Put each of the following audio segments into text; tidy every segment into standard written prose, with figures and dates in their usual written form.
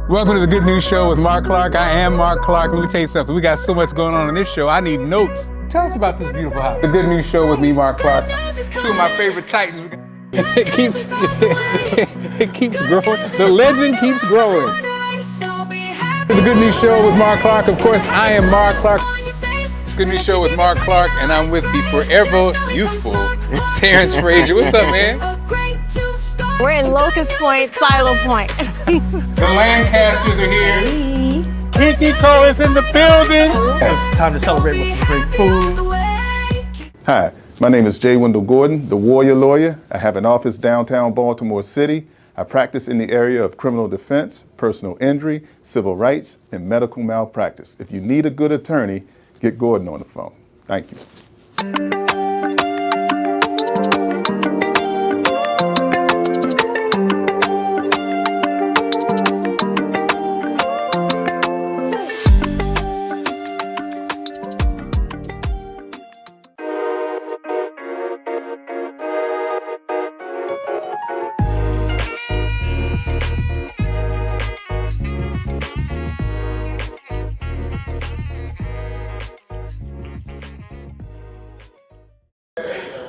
Welcome to the Good News Show with Marc Clarke. I am Marc Clarke. Let me tell you something. We got so much going on in this show. I need notes. Tell us about this beautiful house. The Good News Show with me, Marc Clarke. Two of my favorite titans. It keeps growing. The legend keeps growing. The Good News Show with Marc Clarke. Of course, I am Marc Clarke. Good News Show with Marc Clarke, and I'm with the forever youthful Terrence Frazier. What's up, man? We're in Locust Point, Silo Point. The Lancasters are here. Kiki Cole is in the building. It's time to celebrate with some great food. Hi, my name is J. Wendell Gordon, the Warrior Lawyer. I have an office downtown Baltimore City. I practice in the area of criminal defense, personal injury, civil rights, and medical malpractice. If you need a good attorney, get Gordon on the phone. Thank you.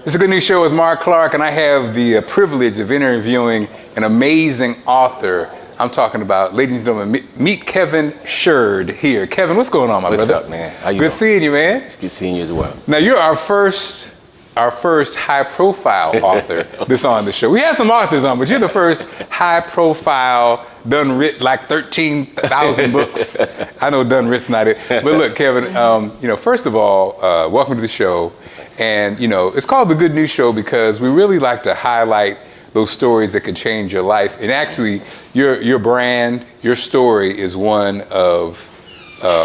It's a Good News Show with Marc Clarke, and I have the privilege of interviewing an amazing author. I'm talking about, ladies and gentlemen, meet Kevin Sherd here. Kevin, what's going on, my brother? What's up, man? How you Good doing? seeing you, man. It's good seeing you as well. Now, you're our first high-profile author that's on the show. We had some authors on, but you're the first high-profile, done writ like 13,000 books. I know done writ's not it. But look, Kevin, first of all, welcome to the show. And, it's called The Good News Show because we really like to highlight those stories that could change your life. And actually, your brand, your story is one of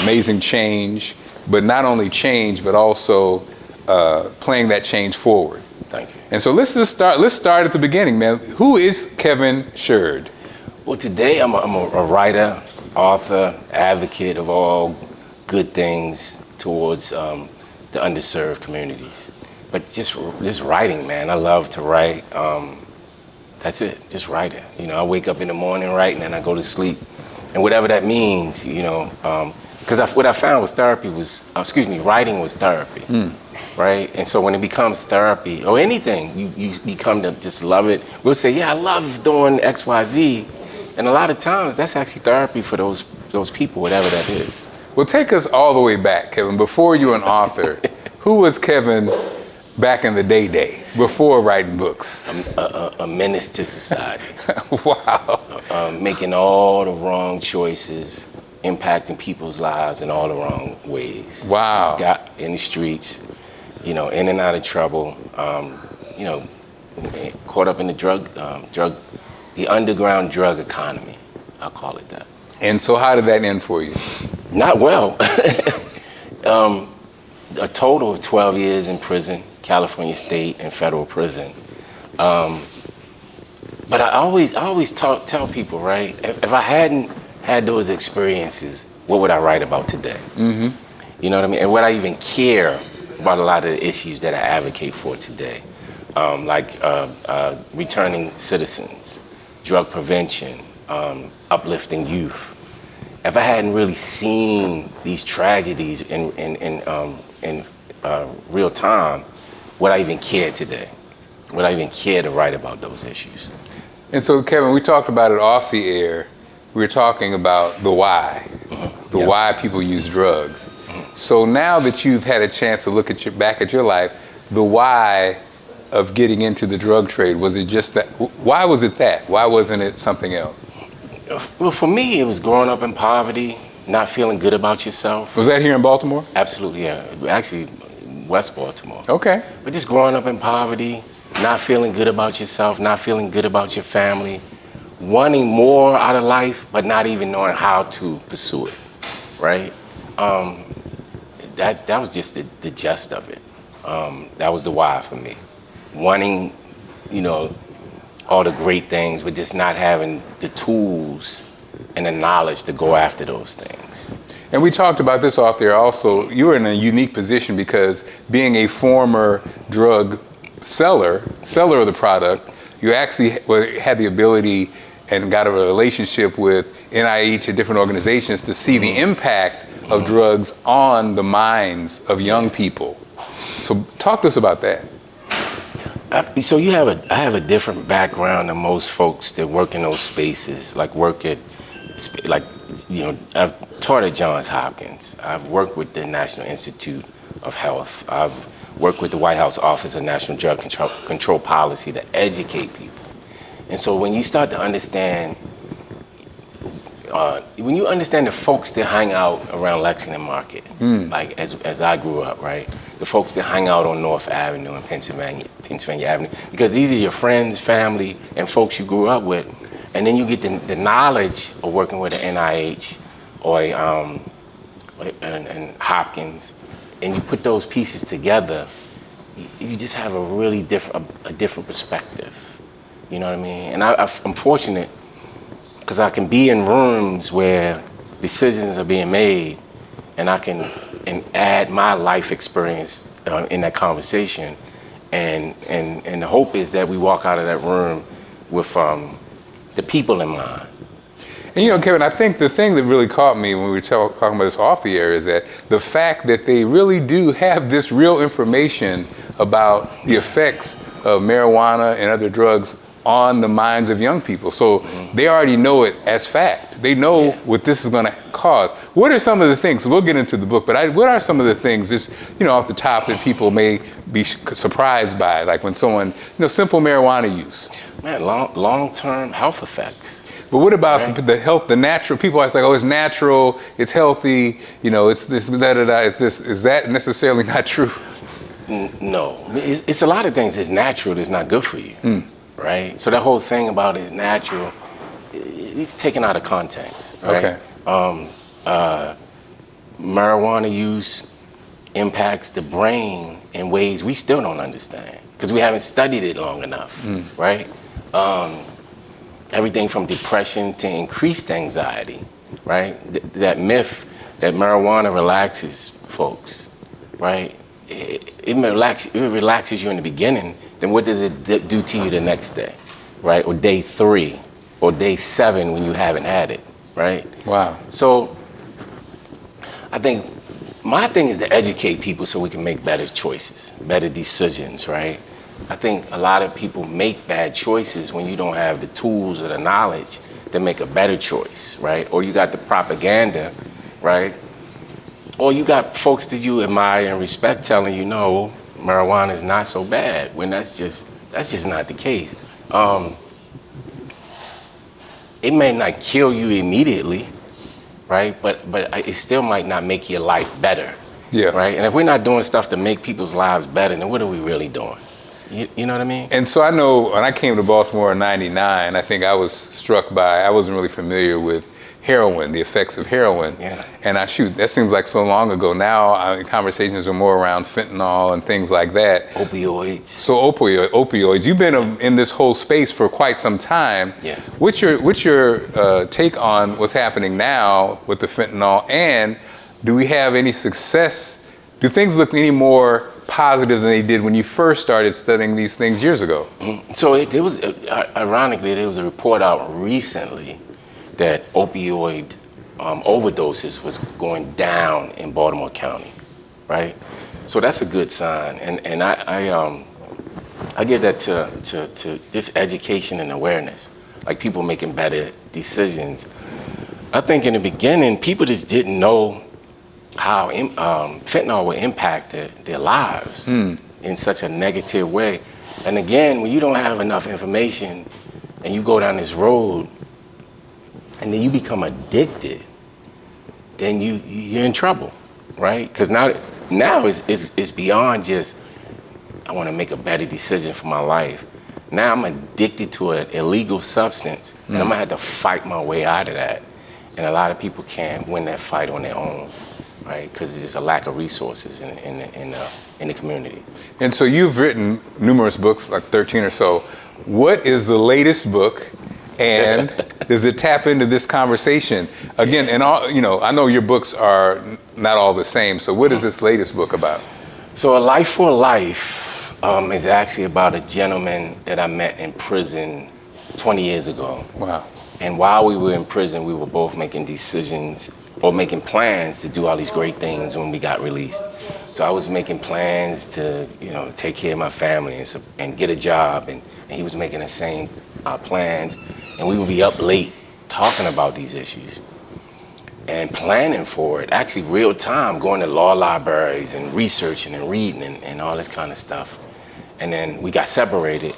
amazing change, but not only change, but also playing that change forward. Thank you. And so let's start at the beginning, man. Who is Kevin Sherd? Well, today I'm a writer, author, advocate of all good things towards the underserved communities. But just writing, man. I love to write. That's it, just writing. I wake up in the morning, writing, and I go to sleep. And whatever that means, because what I found was writing was therapy, right? And so when it becomes therapy, or anything, you become to just love it. We'll say, yeah, I love doing X, Y, Z. And a lot of times, that's actually therapy for those people, whatever that is. Well, take us all the way back, Kevin. Before you were an author, who was Kevin back in the day, before writing books? A menace to society. Wow. Making all the wrong choices, impacting people's lives in all the wrong ways. Wow. Got in the streets, in and out of trouble, caught up in the underground drug economy. I'll call it that. And so how did that end for you? Not well. A total of 12 years in prison, California state and federal prison. But I always tell people, right? If I hadn't had those experiences, what would I write about today? Mm-hmm. You know what I mean? And would I even care about a lot of the issues that I advocate for today? Like returning citizens, drug prevention, uplifting youth. If I hadn't really seen these tragedies in real time, would I even care today? Would I even care to write about those issues? And so, Kevin, we talked about it off the air. We were talking about the why, why people use drugs. Mm-hmm. So now that you've had a chance to look back at your life, the why of getting into the drug trade, was it just that? Why was it that? Why wasn't it something else? Well, for me, it was growing up in poverty, not feeling good about yourself. Was that here in Baltimore? Absolutely, yeah. Actually, West Baltimore. Okay. But just growing up in poverty, not feeling good about yourself, not feeling good about your family, wanting more out of life, but not even knowing how to pursue it, right? That was just the gist of it. That was the why for me. Wanting, all the great things, but just not having the tools and the knowledge to go after those things. And we talked about this off there also. You were in a unique position because being a former drug seller of the product, you actually had the ability and got a relationship with NIH and different organizations to see the impact of drugs on the minds of young people. So talk to us about that. So I have a different background than most folks that work in those spaces, like I've taught at Johns Hopkins. I've worked with the National Institute of Health. I've worked with the White House Office of National Drug Control Policy to educate people. And so when you start to understand, when you understand the folks that hang out around Lexington Market, like as I grew up, right? The folks that hang out on North Avenue and Pennsylvania Avenue, because these are your friends, family, and folks you grew up with. And then you get the knowledge of working with the NIH or and Hopkins, and you put those pieces together, you just have a really different perspective. You know what I mean? And I'm fortunate because I can be in rooms where decisions are being made, and I can add my life experience in that conversation, and the hope is that we walk out of that room with the people in mind. And Kevin, I think the thing that really caught me when we were talking about this off the air is that the fact that they really do have this real information about the effects of marijuana and other drugs on the minds of young people. So they already know it as fact. They know what this is going to cause. What are some of the things, so we'll get into the book, but what are some of the things just, off the top that people may be surprised by, like when someone, simple marijuana use? Man, long-term health effects. But what about the health, the natural, people always like, oh, it's natural, it's healthy, it's this, da-da-da, it's this. Is that necessarily not true? No, it's a lot of things that's natural that's not good for you. Right? So that whole thing about it's natural, it's taken out of context, right? Okay. Marijuana use impacts the brain in ways we still don't understand because we haven't studied it long enough, right? Everything from depression to increased anxiety, right? That myth that marijuana relaxes folks, right? It relaxes you in the beginning. Then what does it do to you the next day, right? Or day 3, or day 7 when you haven't had it, right? Wow. So I think my thing is to educate people so we can make better choices, better decisions, right? I think a lot of people make bad choices when you don't have the tools or the knowledge to make a better choice, right? Or you got the propaganda, right? Or you got folks that you admire and respect telling you, no, marijuana is not so bad, when that's just not the case. It may not kill you immediately, right? But it still might not make your life better, right? And if we're not doing stuff to make people's lives better, then what are we really doing? You know what I mean? And so I know when I came to Baltimore in '99, I think I was struck by, I wasn't really familiar with heroin, the effects of heroin. And that seems like so long ago. Now conversations are more around fentanyl and things like that. Opioids. So opioids. You've been in this whole space for quite some time. What's your take on what's happening now with the fentanyl, and do we have any success? Do things look any more positive than they did when you first started studying these things years ago? So it was, ironically, there was a report out recently that opioid overdoses was going down in Baltimore County, right? So that's a good sign, and I give that to this education and awareness, like people making better decisions. I think in the beginning, people just didn't know how fentanyl would impact their lives in such a negative way. And again, when you don't have enough information and you go down this road and then you become addicted, then you're in trouble, right? Because now it's beyond just, I want to make a better decision for my life. Now I'm addicted to an illegal substance, and I'm gonna have to fight my way out of that. And a lot of people can't win that fight on their own, right? Because there's just a lack of resources in the community. And so you've written numerous books, like 13 or so. What is the latest book, and does it tap into this conversation? Again, and all, I know your books are not all the same, so what is this latest book about? So A Life for Life is actually about a gentleman that I met in prison 20 years ago. Wow. And while we were in prison, we were both making decisions or making plans to do all these great things when we got released. So I was making plans to, take care of my family and get a job, and he was making the same plans. And we would be up late talking about these issues and planning for it, actually real time, going to law libraries and researching and reading and all this kind of stuff. And then we got separated.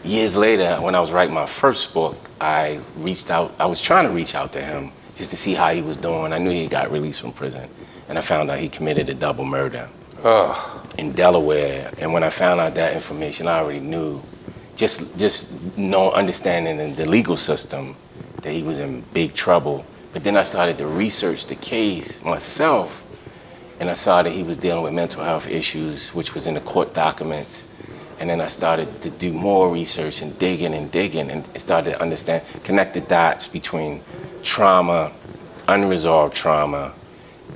Years later, when I was writing my first book, I was trying to reach out to him just to see how he was doing. I knew he got released from prison, and I found out he committed a double murder in Delaware. And when I found out that information, I already knew, understanding in the legal system, that he was in big trouble. But then I started to research the case myself, and I saw that he was dealing with mental health issues, which was in the court documents. And then I started to do more research and digging and started to understand, connect the dots between trauma, unresolved trauma,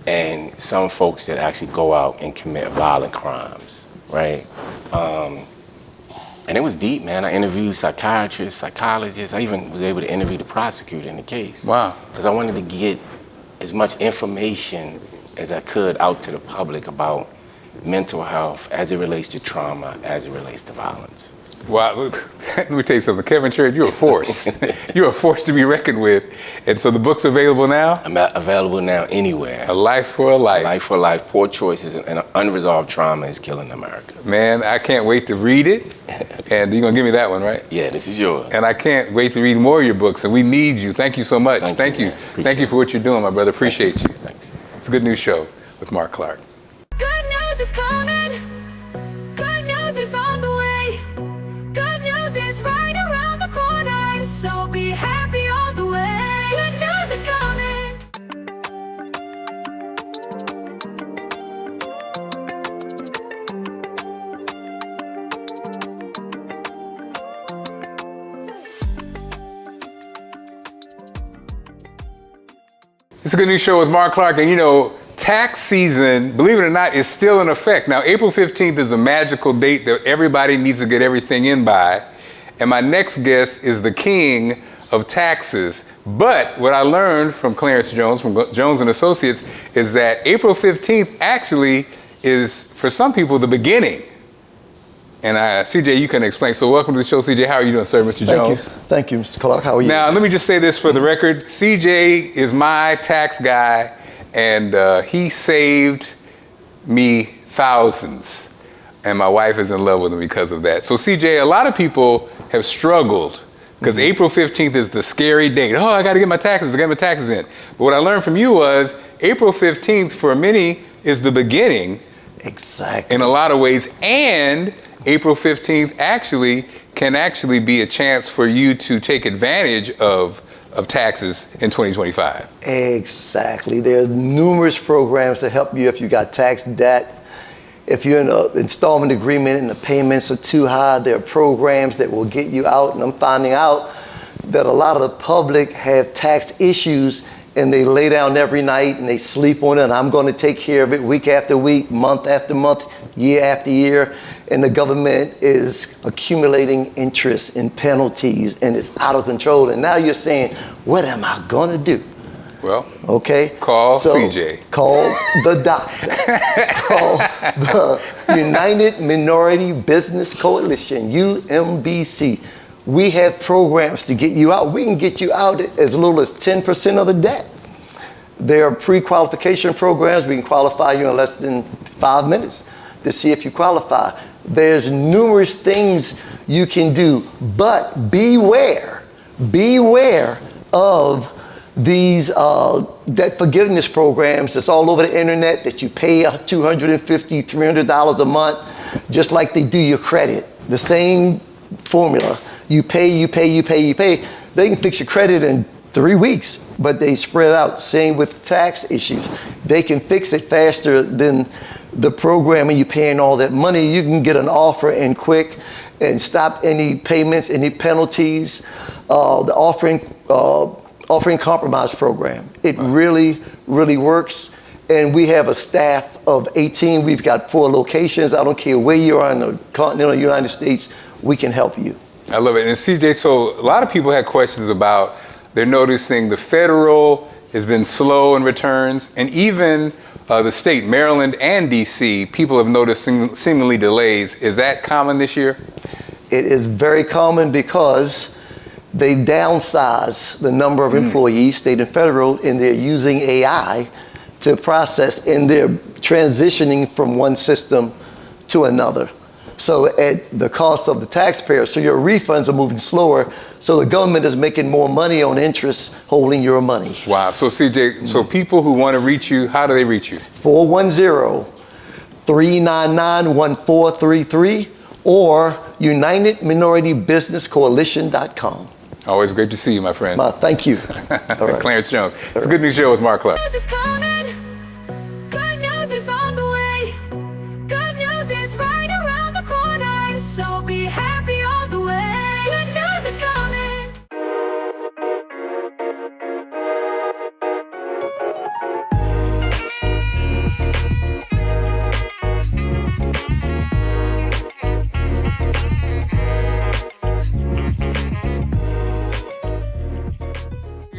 and some folks that actually go out and commit violent crimes, right? And it was deep, man. I interviewed psychiatrists, psychologists. I even was able to interview the prosecutor in the case. Wow. Because I wanted to get as much information as I could out to the public about mental health as it relates to trauma, as it relates to violence. Wow, let me tell you something. Kevin Church, you're a force. You're a force to be reckoned with. And so the book's available now? I'm available now anywhere. A Life for a Life. Life for a Life, Poor Choices, and Unresolved Trauma is Killing America. Man, I can't wait to read it. And you're going to give me that one, right? Yeah, this is yours. And I can't wait to read more of your books. And we need you. Thank you so much. Thank you. Thank you for what you're doing, my brother. Appreciate you. Thanks. It's a Good News Show with Marc Clarke. Good news is coming. Good news is on the way. Good news is right around the corner. So be happy all the way. Good news is coming. It's a Good News Show with Marc Clarke. And tax season, believe it or not, is still in effect. Now, April 15th is a magical date that everybody needs to get everything in by. And my next guest is the king of taxes. But what I learned from Clarence Jones, from Jones and Associates, is that April 15th actually is, for some people, the beginning. And CJ, you can explain. So welcome to the show, CJ. How are you doing, sir, Mr. Jones? Thank you, Mr. Clarke. How are you? Now, let me just say this for the record. CJ is my tax guy, and he saved me thousands. And my wife is in love with him because of that. So CJ, a lot of people have struggled because April 15th is the scary date. Oh, I got to get my taxes in. But what I learned from you was April 15th for many is the beginning. Exactly. In a lot of ways. And April 15th can actually be a chance for you to take advantage of taxes in 2025. Exactly. There's numerous programs to help you if you got tax debt. If you're in an installment agreement and the payments are too high, there are programs that will get you out. And I'm finding out that a lot of the public have tax issues and they lay down every night and they sleep on it, and I'm going to take care of it week after week, month after month, year after year. And the government is accumulating interest and penalties, and it's out of control. And now you're saying, what am I going to do? Well, okay. Call CJ. Call the doctor. Call the United Minority Business Coalition, UMBC. We have programs to get you out. We can get you out at as little as 10% of the debt. There are pre-qualification programs. We can qualify you in less than 5 minutes to see if you qualify. There's numerous things you can do, but beware of these debt forgiveness programs that's all over the internet that you pay $250, $300 a month, just like they do your credit. The same formula. You pay. They can fix your credit in 3 weeks, but they spread out. Same with tax issues. They can fix it faster than the program, and you're paying all that money. You can get an offer in quick and stop any payments, any penalties. The offering compromise program. It really, really works. And we have a staff of 18. We've got 4 locations. I don't care where you are in the continental United States, we can help you. I love it. And CJ, so a lot of people had questions about They're noticing the federal has been slow in returns, and even the state, Maryland and DC, people have noticed seemingly delays. Is that common this year? It is very common because they've downsized the number of employees, state and federal, and they're using AI to process, and they're transitioning from one system to another. So at the cost of the taxpayer, so your refunds are moving slower, so the government is making more money on interest holding your money. Wow. So CJ, so people who want to reach you, how do they reach you? 410-399-1433 or UnitedMinorityBusinessCoalition.com. Always great to see you, my friend. Thank you. All right. Clarence Jones. It's a Good News Show with Marc Clarke. News is coming. Good news is on the way. Good news is right around the corner. So be happy all the way. Good news is coming.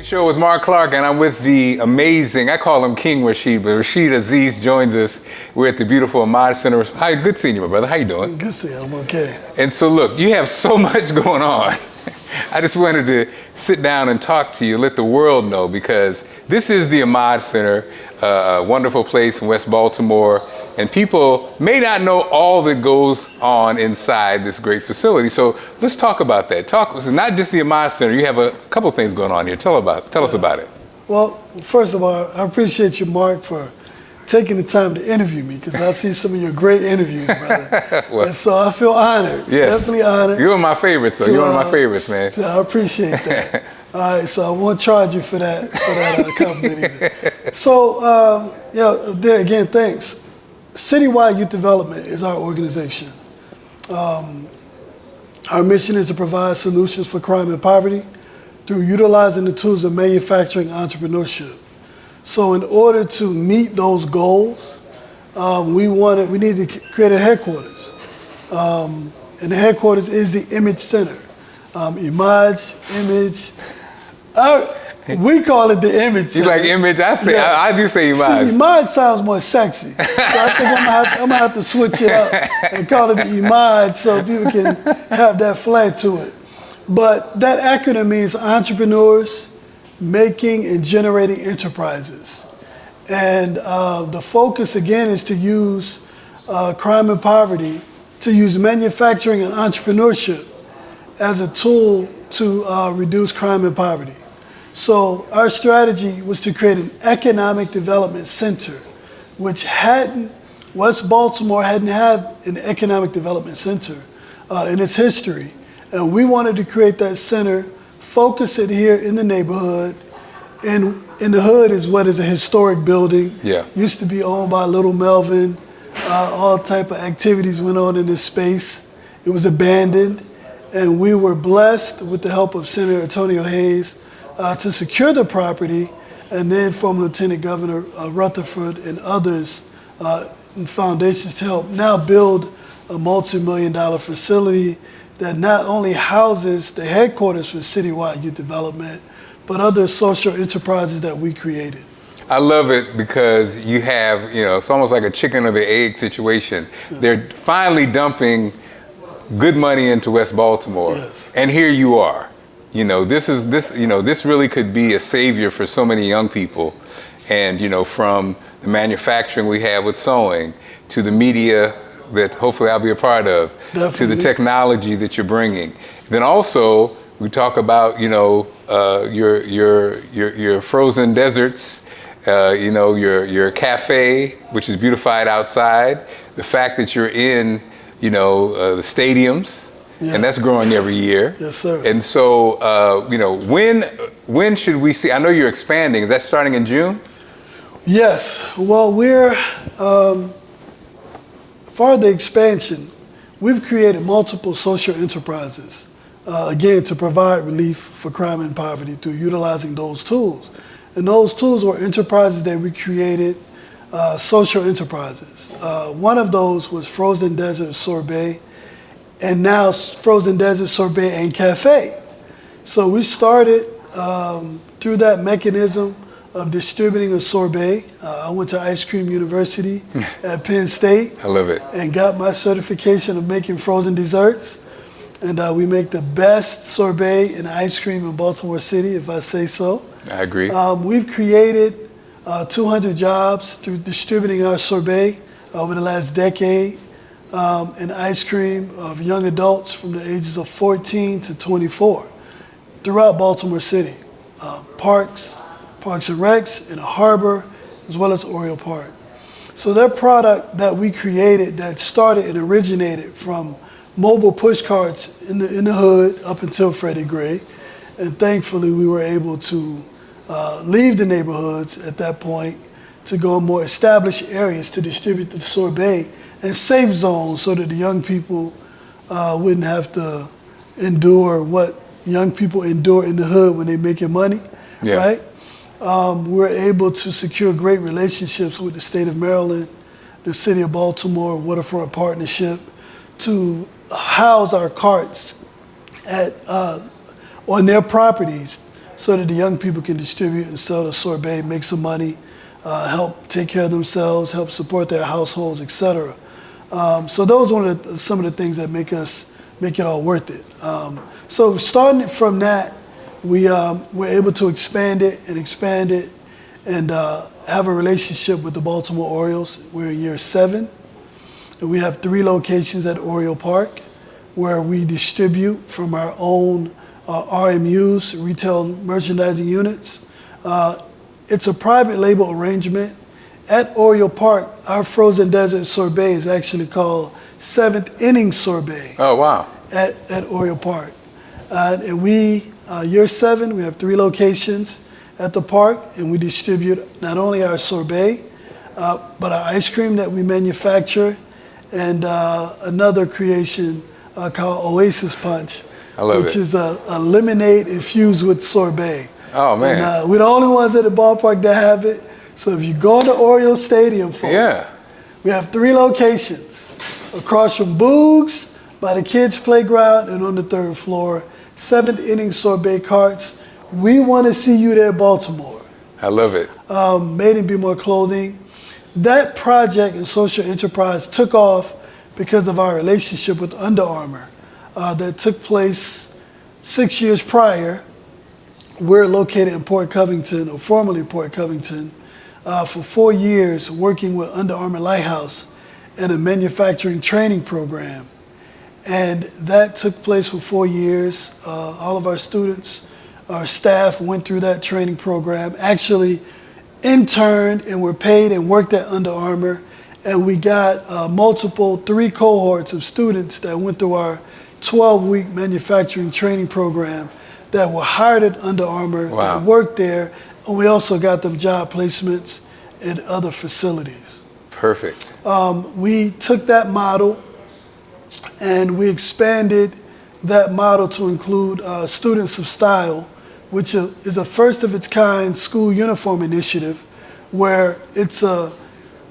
Show with Marc Clarke, and I'm with the amazing, I call him King Rashid, but Rashid Aziz joins us. We're at the beautiful Emage Center. Hi, good seeing you, my brother. How you doing? Good seeing you. I'm okay. And so look, you have so much going on. I just wanted to sit down and talk to you, let the world know, because this is the Emage Center, a wonderful place in West Baltimore, and people may not know all that goes on inside this great facility. So let's talk about that. It's not just the Emage Center. You have a couple things going on here. Tell us about it. Well, first of all, I appreciate you, Mark, for taking the time to interview me, because I see some of your great interviews, brother. Well, and so I feel honored. Yes. Definitely honored. You're one of my favorites, though. You're one of my favorites, man. I appreciate that. All right, so I won't charge you for that compliment either. So, there again, thanks. Citywide Youth Development is our organization. Our mission is to provide solutions for crime and poverty through utilizing the tools of manufacturing entrepreneurship. So in order to meet those goals, we need to create a headquarters. And the headquarters is the Emage Center. Emage. We call it the Emage Center. You like Emage? I do say Emage. See, Emage sounds more sexy. So I think I'm gonna have to switch it up and call it the Emage so people can have that flair to it. But that acronym means entrepreneurs making and generating enterprises. And the focus again is to use crime and poverty, to use manufacturing and entrepreneurship as a tool to reduce crime and poverty. So our strategy was to create an economic development center, which West Baltimore hadn't had an economic development center in its history. And we wanted to create that center, focus it here in the neighborhood. And in the hood is what is a historic building. Yeah. Used to be owned by Little Melvin. All type of activities went on in this space. It was abandoned. And we were blessed with the help of Senator Antonio Hayes to secure the property, and then from Lieutenant Governor Rutherford and others and foundations to help now build a multi-million-dollar facility that not only houses the headquarters for Citywide Youth Development, but other social enterprises that we created. I love it because you have, it's almost like a chicken or the egg situation. Yeah. They're finally dumping good money into West Baltimore, yes. And here you are. This really could be a savior for so many young people. And, from the manufacturing we have with sewing to the media that hopefully I'll be a part of, Definitely. To the technology that you're bringing. Then also we talk about, your frozen deserts, your cafe, which is beautified outside, the fact that you're in, the stadiums. Yeah. And that's growing every year. Yes, sir. And so, when should we see? I know you're expanding. Is that starting in June? Yes. Well, for the expansion, we've created multiple social enterprises, again, to provide relief for crime and poverty through utilizing those tools. And those tools were enterprises that we created, social enterprises. One of those was Frozen Desert Sorbet, and now Frozen Desert Sorbet and Cafe. So we started through that mechanism of distributing a sorbet, I went to Ice Cream University at Penn State. I love it. And got my certification of making frozen desserts. And we make the best sorbet and ice cream in Baltimore City, if I say so. I agree. We've created 200 jobs through distributing our sorbet over the last decade, and ice cream of young adults from the ages of 14 to 24 throughout Baltimore City. Parks and Recs, in the harbor, as well as Oriole Park. So that product that we created that started and originated from mobile push carts in the hood up until Freddie Gray. And thankfully we were able to leave the neighborhoods at that point to go in more established areas to distribute the sorbet and safe zones so that the young people wouldn't have to endure what young people endure in the hood when they're making money, right? We're able to secure great relationships with the state of Maryland, the city of Baltimore, Waterfront Partnership, to house our carts on their properties so that the young people can distribute and sell the sorbet, make some money, help take care of themselves, help support their households, etc. So those are some of the things that make it all worth it. So starting from that, we were able to expand it and have a relationship with the Baltimore Orioles. We're in year 7, and we have 3 locations at Oriole Park where we distribute from our own RMUs, retail merchandising units. It's a private label arrangement. At Oriole Park, our frozen desert sorbet is actually called 7th Inning Sorbet. Oh, wow. At Oriole Park. And we, year 7, we have 3 locations at the park, and we distribute not only our sorbet, but our ice cream that we manufacture, and another creation called Oasis Punch, which is a lemonade infused with sorbet. Oh, man. And, we're the only ones at the ballpark that have it. So if you go to Oriole Stadium, folks, we have 3 locations across from Boogs, by the kids' playground, and on the 3rd floor. 7th Inning Sorbet carts. We want to see you there, Baltimore. I love it. Made in Be More Clothing. That project and social enterprise took off because of our relationship with Under Armour that took place 6 years prior. We're located in Port Covington, or formerly Port Covington, for 4 years working with Under Armour Lighthouse and a manufacturing training program. And that took place for 4 years. All of our students, our staff went through that training program, actually interned and were paid and worked at Under Armour. And we got 3 cohorts of students that went through our 12-week manufacturing training program that were hired at Under Armour, that worked there, and we also got them job placements in other facilities. Perfect. We took that model and we expanded that model to include Students of Style, which is a first of its kind school uniform initiative, where it's a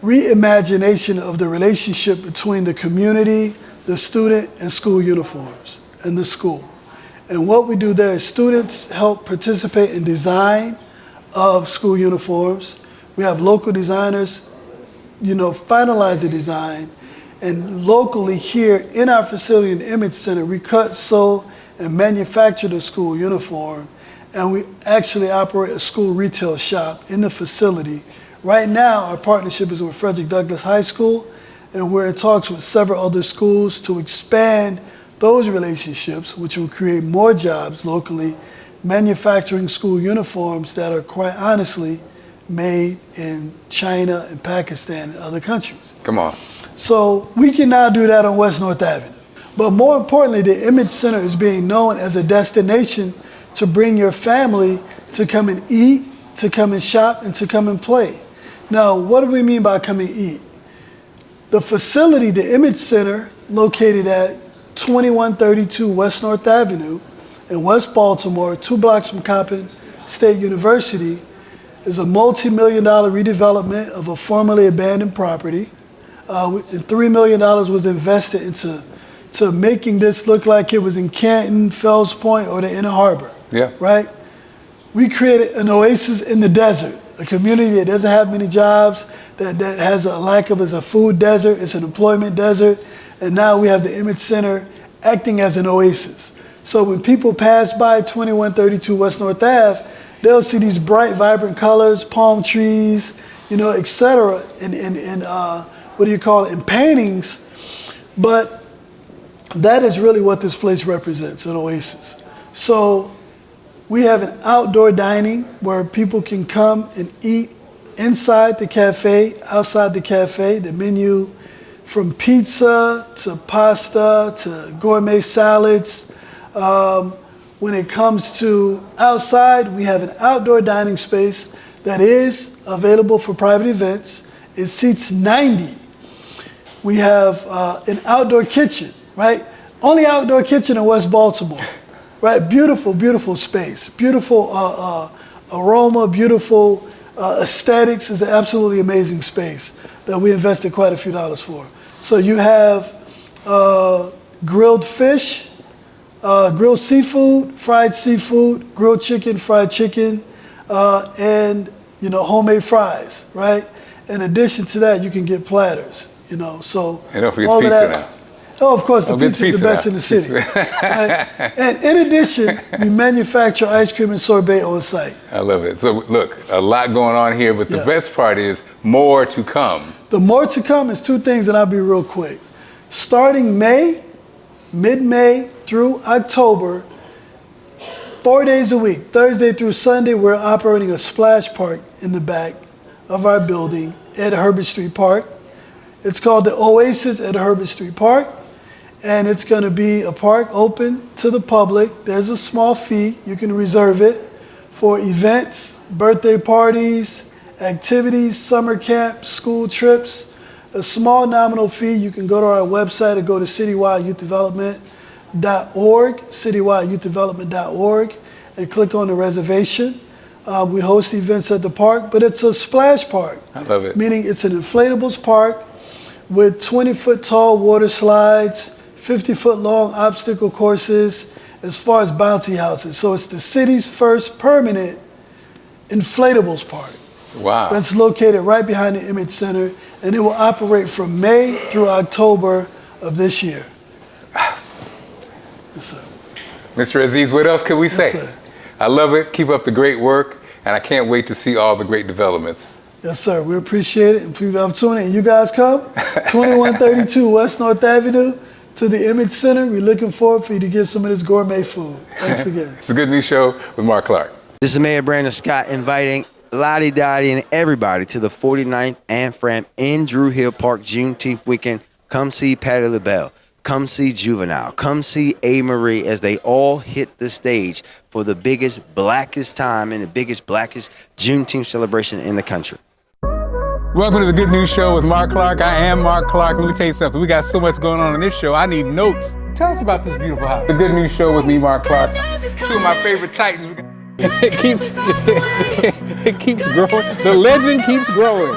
reimagination of the relationship between the community, the student, and school uniforms, and the school. And what we do there is students help participate in design of school uniforms. We have local designers, finalize the design. And locally here in our facility in the Emage Center, we cut, sew, and manufacture the school uniform. And we actually operate a school retail shop in the facility. Right now, our partnership is with Frederick Douglass High School, and we're in talks with several other schools to expand those relationships, which will create more jobs locally, manufacturing school uniforms that are quite honestly made in China and Pakistan and other countries. Come on. So we can now do that on West North Avenue. But more importantly, the Emage Center is being known as a destination to bring your family to come and eat, to come and shop, and to come and play. Now, what do we mean by come and eat? The facility, the Emage Center, located at 2132 West North Avenue in West Baltimore, 2 blocks from Coppin State University, is a multi-million-dollar redevelopment of a formerly abandoned property. And $3 million was invested into making this look like it was in Canton, Fells Point, or the Inner Harbor. Yeah. Right? we created an oasis in the desert, a community that doesn't have many jobs, that has a lack of, is a food desert, it's an employment desert, and now we have the Emage Center acting as an oasis. So when people pass by 2132 West North Ave, they'll see these bright, vibrant colors, palm trees, et cetera, and what do you call it, in paintings, but that is really what this place represents, an oasis. So we have an outdoor dining where people can come and eat inside the cafe, outside the cafe. The menu from pizza to pasta to gourmet salads. When it comes to outside, we have an outdoor dining space that is available for private events. It seats 90. We have an outdoor kitchen, right? Only outdoor kitchen in West Baltimore. Right, beautiful, beautiful space, beautiful aroma, beautiful aesthetics. Is an absolutely amazing space that we invested quite a few dollars for. So you have grilled fish, grilled seafood, grilled chicken, fried chicken, and homemade fries. Right. In addition to that, you can get platters. So and don't forget all pizza of that. now. Oh, of course, the pizza is the best in the city. Right? And in addition, we manufacture ice cream and sorbet on site. I love it. So look, a lot going on here, but the best part is more to come. The more to come is two things, and I'll be real quick. Starting mid-May through October, 4 days a week, Thursday through Sunday, we're operating a splash park in the back of our building at Herbert Street Park. It's called the Oasis at Herbert Street Park. And it's going to be a park open to the public. There's a small fee. You can reserve it for events, birthday parties, activities, summer camp, school trips. A small nominal fee. You can go to our website or go to citywideyouthdevelopment.org, and click on the reservation. We host events at the park, but it's a splash park. I love it. Meaning it's an inflatables park with 20-foot tall water slides, 50-foot long obstacle courses, as far as bouncy houses. So it's the city's first permanent inflatables park. Wow. That's located right behind the Emage Center, and it will operate from May through October of this year. Yes, sir. Mr. Aziz, what else can we say? Yes, sir. I love it. Keep up the great work, and I can't wait to see all the great developments. Yes, sir. We appreciate it. And please, I'm tuning in. You guys come, 2132 West North Avenue to the Emage Center. We're looking forward for you to get some of this gourmet food. Thanks again. It's a Good News Show with Marc Clarke. This is Mayor Brandon Scott inviting Lottie Dottie and everybody to the 49th and Fram in Drew Hill Park Juneteenth weekend. Come see Patti LaBelle. Come see Juvenile. Come see A. Marie as they all hit the stage for the biggest, blackest time and the biggest, blackest Juneteenth celebration in the country. Welcome to the Good News Show with Marc Clarke. I am Marc Clarke. Let me tell you something. We got so much going on in this show. I need notes. Tell us about this beautiful house. The Good News Show with me, Marc Clarke. Two of my favorite titans. It keeps growing. The legend keeps growing.